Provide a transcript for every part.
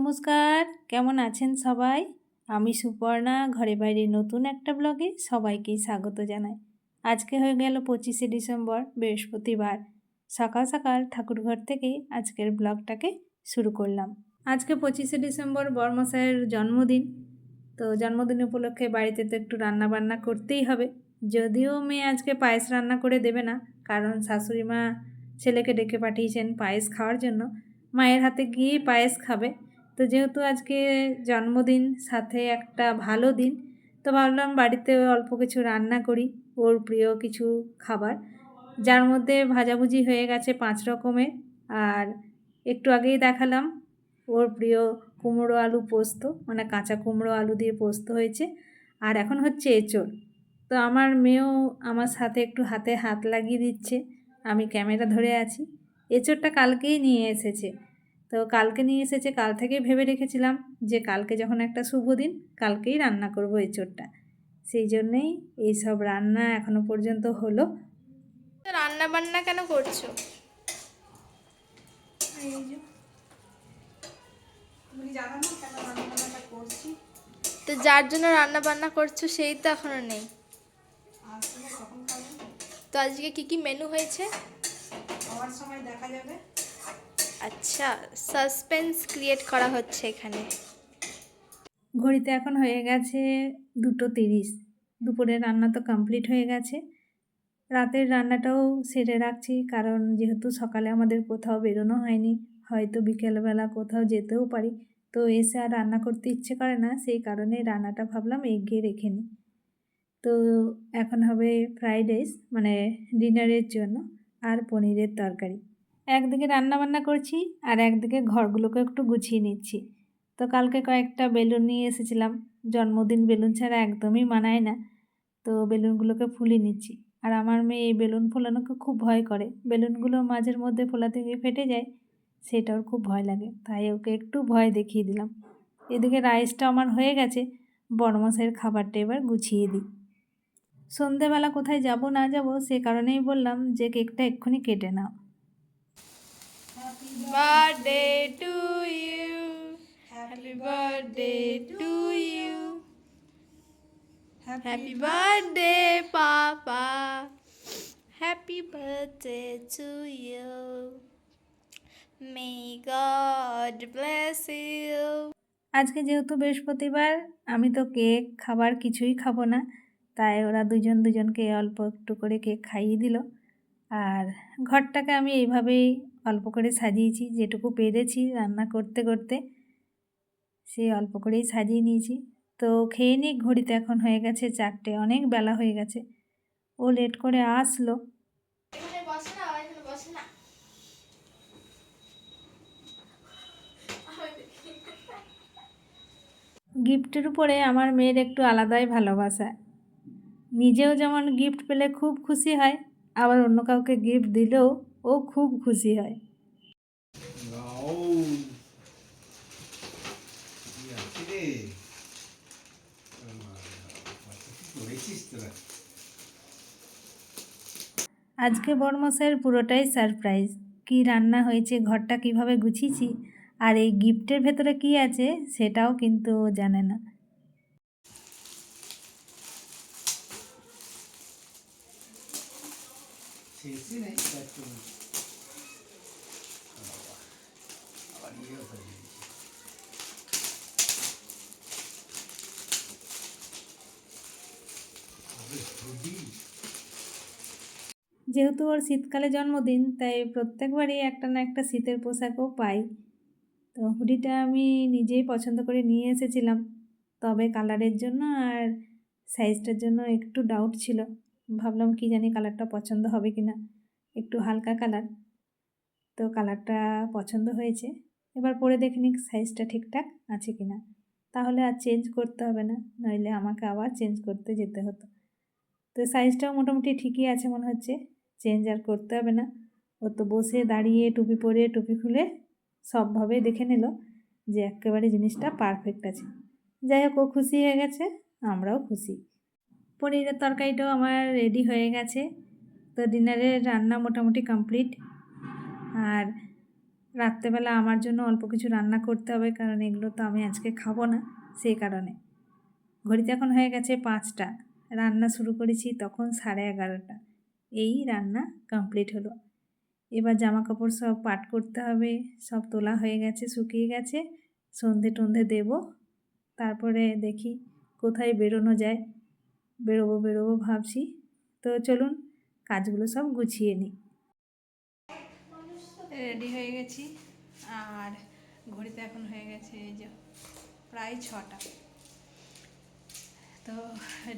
নমস্কার, কেমন আছেন সবাই? আমি সুপর্ণা, ঘরে বাইরে নতুন একটা ব্লগে সবাইকেই স্বাগত জানাই। আজকে হয়ে গেল 25শে ডিসেম্বর, বৃহস্পতিবার। সকাল সকাল ঠাকুরঘর থেকেই আজকের ব্লগটাকে শুরু করলাম। আজকে 25শে ডিসেম্বর বড়মশাইয়ের জন্মদিন। তো জন্মদিন উপলক্ষে বাড়িতে তো একটু রান্না বান্না করতেই হবে। যদিও মেয়ে আজকে পায়েস রান্না করে দেবে না, কারণ শাশুড়ি মা ছেলেকে ডেকে পাঠিয়েছেন পায়েস খাওয়ার জন্য। মায়ের হাতে গিয়ে পায়েস খাবে। তো যেহেতু আজকে জন্মদিন, সাথে একটা ভালো দিন, তো ভাবলাম বাড়িতে অল্প কিছু রান্না করি, ওর প্রিয় কিছু খাবার, যার মধ্যে ভাজাভুজি হয়ে গেছে 5 রকমের। আর একটু আগেই দেখালাম ওর প্রিয় কুমড়ো আলু পোস্ত, মানে কাঁচা কুমড়ো আলু দিয়ে পোস্ত হয়েছে। আর এখন হচ্ছে এঁচোড়। তো আমার মেয়েও আমার সাথে একটু হাতে হাত লাগিয়ে দিচ্ছে, আমি ক্যামেরা ধরে আছি। এঁচোড়টা কালকেই নিয়ে এসেছে। তো কালকে নিয়ে এসেছে, কাল থেকেই ভেবে রেখেছিলাম যে কালকে যখন একটা শুভ দিন, কালকেই রান্না করব এঁচোড়টা। সেই জন্যেই এইসব রান্না এখনো পর্যন্ত হলো। রান্না বান্না কেন করছো? তো যার জন্য রান্না বান্না করছো সেই তো এখনো নেই। তো আজকে কি কি মেনু হয়েছে? খাওয়ার সময় দেখা যাবে। আচ্ছা, সাসপেন্স ক্রিয়েট করা হচ্ছে এখানে। ঘড়িতে এখন হয়ে গেছে 2:30। দুপুরের রান্না তো কমপ্লিট হয়ে গেছে। রাতের রান্নাটাও সেরে রাখছি, কারণ যেহেতু সকালে আমাদের কোথাও বেরোনো হয়নি, হয়তো বিকেলবেলা কোথাও যেতেও পারি, তো এসে আর রান্না করতে ইচ্ছে করে না, সেই কারণে রান্নাটা ভাবলাম এগিয়ে রেখে নিই। তো এখন হবে ফ্রাইড রাইস, মানে ডিনারের জন্য, আর পনিরের তরকারি। একদিকে রান্না বান্না করছি আর একদিকে ঘরগুলোকে একটু গুছিয়ে নিচ্ছি। তো কালকে কয়েকটা বেলুন নিয়ে এসেছিলাম, জন্মদিন বেলুন ছাড়া একদমই মানায় না, তো বেলুনগুলোকে ফুলিয়ে নিচ্ছি। আর আমার মেয়ে এই বেলুন ফোলানোকে খুব ভয় করে, বেলুনগুলো মাঝের মধ্যে ফোলাতে গিয়ে ফেটে যায়, সেটা ওর খুব ভয় লাগে, তাই ওকে একটু ভয় দেখিয়ে দিলাম। এদিকে রাইসটা আমার হয়ে গেছে, বড়মশাইয়ের খাবারটা এবার গুছিয়ে দিই। সন্ধেবেলা কোথায় যাব না যাব সে কারণেই বললাম যে কেকটা এক্ষুনি কেটে নাও। Birthday to you, happy birthday to you, happy birthday papa, happy birthday to you, may God bless you. আজকে যেহেতু বৃহস্পতিবার, আমি তো কেক খাবার কিছুই খাবো না, তাই ওরা দুজন দুজনকে অল্প একটু করে কেক খাইয়ে দিল। আর ঘরটাকে আমি এইভাবেই অল্প করে সাজিয়েছি, যেটুকু পেরেছি রান্না করতে করতে সেই অল্প করেই সাজিয়ে নিয়েছি। তো খেয়ে নিই, ঘড়িতে এখন হয়ে গেছে 4টে, অনেক বেলা হয়ে গেছে। ও লেট করে আসলো। গিফটের উপরে আমার মেয়ের একটু আলাদাই ভালোবাসা। নিজেও যেমন গিফট পেলে খুব খুশি হয়, আবার অন্য কাউকে গিফট দিলেও ও খুব খুশি হয়। আজকে বড়মশাইয়ের পুরোটাই সারপ্রাইজ। কি রান্না হয়েছে, ঘরটা কিভাবে গুছিয়েছি, আর এই গিফটের ভেতরে কি আছে সেটাও কিন্তু ও জানে না। যেহেতু ওর শীতকালে জন্মদিন, তাই প্রত্যেকবারই একটা না একটা শীতের পোশাকও পাই। তো হুডিটা আমি নিজেই পছন্দ করে নিয়ে এসেছিলাম, তবে কালারের জন্য আর সাইজটার জন্য একটু ডাউট ছিল। ভাবলাম কি জানি কালারটা পছন্দ হবে কি না, একটু হালকা কালার। তো কালারটা পছন্দ হয়েছে, এবার পরে দেখে নিক সাইজটা ঠিকঠাক আছে কি না, তাহলে আর চেঞ্জ করতে হবে না, নইলে আমাকে আবার চেঞ্জ করতে যেতে হতো। তো সাইজটাও মোটামুটি ঠিকই আছে মনে হচ্ছে, চেঞ্জ আর করতে হবে না। ও তো বসে দাঁড়িয়ে টুপি পরে টুপি খুলে সবভাবে দেখে নিল যে একেবারে জিনিসটা পারফেক্ট আছে। যাই হোক, ও খুশি হয়ে গেছে, আমরাও খুশি। পনিরের তরকারিটাও আমার রেডি হয়ে গেছে। তো ডিনারের রান্না মোটামুটি কমপ্লিট। আর রাত্রেবেলা আমার জন্য অল্প কিছু রান্না করতে হবে, কারণ এগুলো তো আমি আজকে খাবো না, সেই কারণে। ঘড়িতে এখন হয়ে গেছে 5টা, রান্না শুরু করেছি তখন 11:30। এই রান্না কমপ্লিট হলো। এবার জামা কাপড় সব পাট করতে হবে, সব তোলা হয়ে গেছে, শুকিয়ে গেছে, সন্ধে টন্ধে দেবো। তারপরে দেখি কোথায় বেরোনো যায়, বেরোবো ভাবছি। তো চলুন কাজগুলো সব গুছিয়ে নিই। রেডি হয়ে গেছি, আর ঘড়িতে এখন হয়ে গেছে এই যে প্রায় 6টা। তো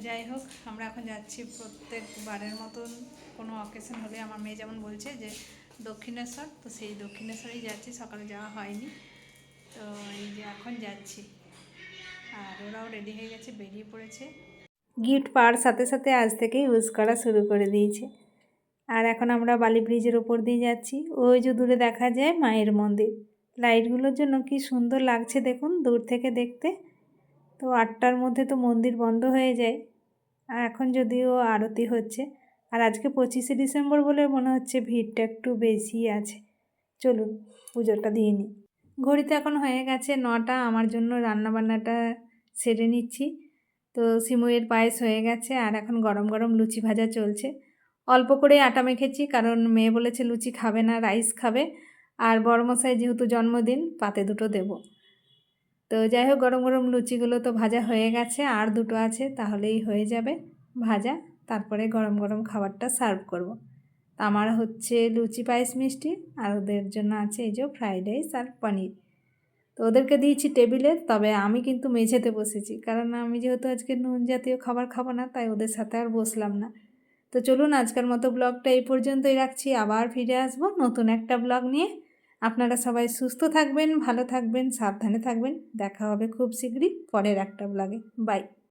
যাই হোক, আমরা এখন যাচ্ছি প্রত্যেকবারের মতন কোনো অকেশন হলে। আমার মেয়ে যেমন বলছে যে দক্ষিণেশ্বর, তো সেই দক্ষিণেশ্বরেই যাচ্ছি, সকালে যাওয়া হয়নি। তো এই যে এখন যাচ্ছি, আর ওরাও রেডি হয়ে গেছে, বেরিয়ে পড়েছে। গিফট পাওয়ার সাথে সাথে আজ থেকে ইউজ করা শুরু করে দিয়েছে। আর এখন আমরা বালি ব্রিজের ওপর দিয়ে যাচ্ছি। ওই যে দূরে দেখা যায় মায়ের মন্দির, লাইটগুলোর জন্য কি সুন্দর লাগছে দেখুন দূর থেকে দেখতে। তো 8টার মধ্যে তো মন্দির বন্ধ হয়ে যায়, আর এখন যদিও আরতি হচ্ছে। আর আজকে 25শে ডিসেম্বর বলে মনে হচ্ছে ভিড়টা একটু বেশি আছে। চলুন পুজোটা দিয়ে নিই। ঘড়িতে এখন হয়ে গেছে 9টা, আমার জন্য রান্নাবান্নাটা সেরে নিচ্ছি। তো সিমুইয়ের পায়েস হয়ে গেছে, আর এখন গরম গরম লুচি ভাজা চলছে। অল্প করে আটা মেখেছি, কারণ মেয়ে বলেছে লুচি খাবে না, রাইস খাবে। আর বড়মশাই যেহেতু জন্মদিন, পাতে দুটো দেব। তো যাই হোক, গরম গরম লুচিগুলো তো ভাজা হয়ে গেছে, আর দুটো আছে, তাহলেই হয়ে যাবে ভাজা। তারপরে গরম গরম খাবারটা সার্ভ করব। আমার হচ্ছে লুচি পায়েস মিষ্টি, আর ওদের জন্য আছে এই যে ফ্রাইড রাইস আর পনির। তো ওদেরকে দিয়েছি টেবিলে, তবে আমি কিন্তু মেঝেতে বসেছি, কারণ আমি যেহেতু আজকে নুন জাতীয় খাবার খাবো না, তাই ওদের সাথে আর বসলাম না। তো চলুন আজকের মতো ব্লগটা এই পর্যন্তই রাখছি, আবার ফিরে আসবো নতুন একটা ব্লগ নিয়ে। আপনারা সবাই সুস্থ থাকবেন, ভালো থাকবেন, সাবধানে থাকবেন। দেখা হবে খুব শীঘ্রই পরের একটা ব্লগে। বাই।